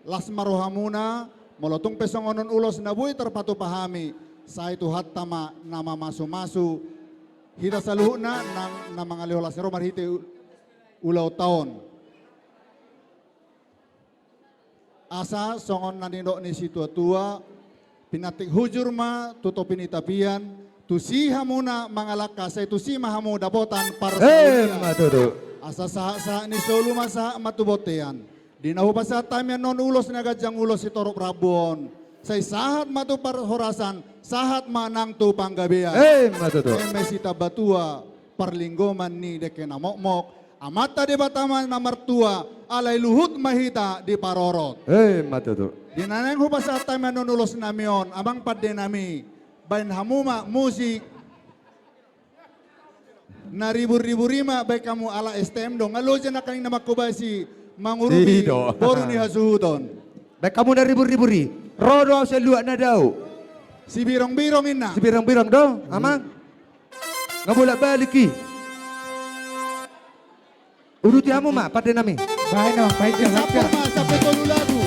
lasmarohamuna molotong pesongonon ulos na buhay terpatu pahami sa itu hatama nama masu-masu hita saluhna nang mga liholas ni Romar hiti ulaw taon. Asa songon nanindo ni si tua-tua pinatik hujur ma tutupin itapian tusiha muna mga lakas ay tusiha hamu dapotan para Matudu. asa sa ni solo masa matubotean. Dinahu pa sa time yan non ulos na gadyang ulos si Torok Rabon. Say sahat matu horasan, sahat manang tu panggabian. Matudu. Mesita batua parlinggoman ni deke namokmok. Amata di bataman na martua alay luhut mahita di parorot. Matudu. Dinanang hupas sa time yan non ulos namion, amang padde nami. Bain hamuma musik na ribu-ribu rima baik kamu ala STM dong. Ngalo dyan na kaning namakubasi mangurubi Tido. boru ni hasuhuton. Baik kamu dari buri-buri. Rodo saya luak na daw. Si birong-birong ina. Si birang-birang daw, amang. Nggak bolak balik ki. Uruti kamu mak, pada nami. Baik no, baik no. Sapo ma sa petolu lagu.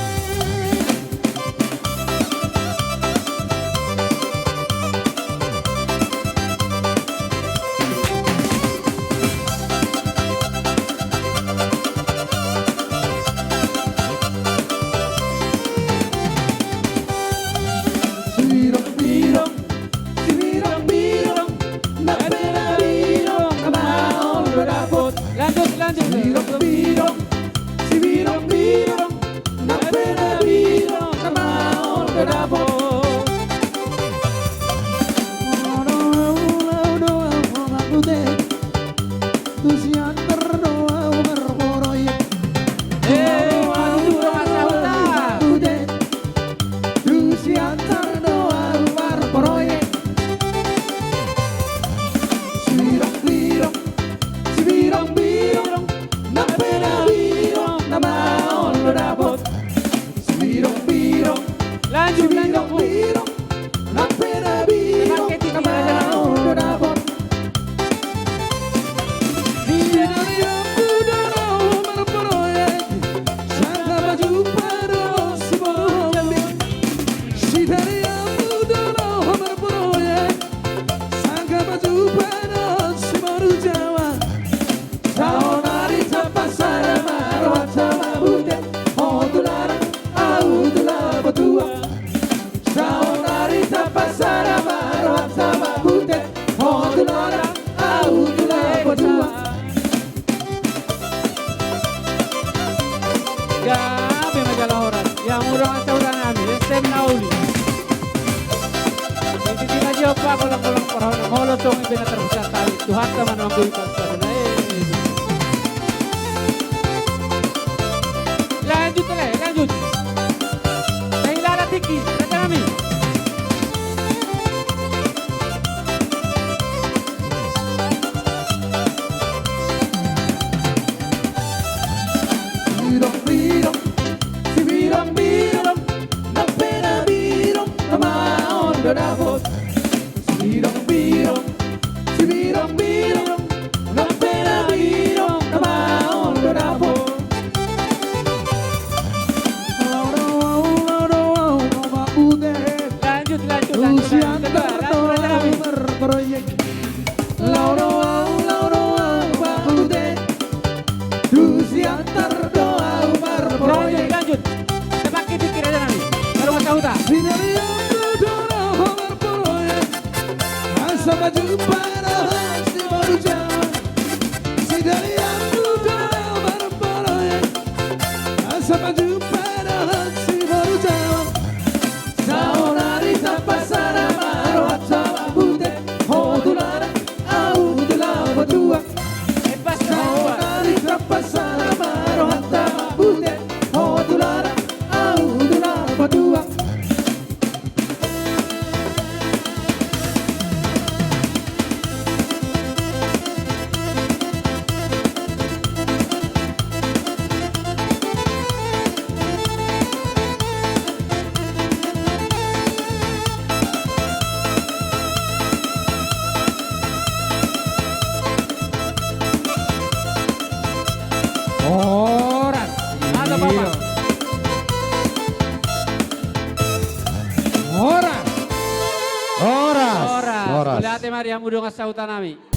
oras. Muli Ate Maria, mudo nga sa utanami.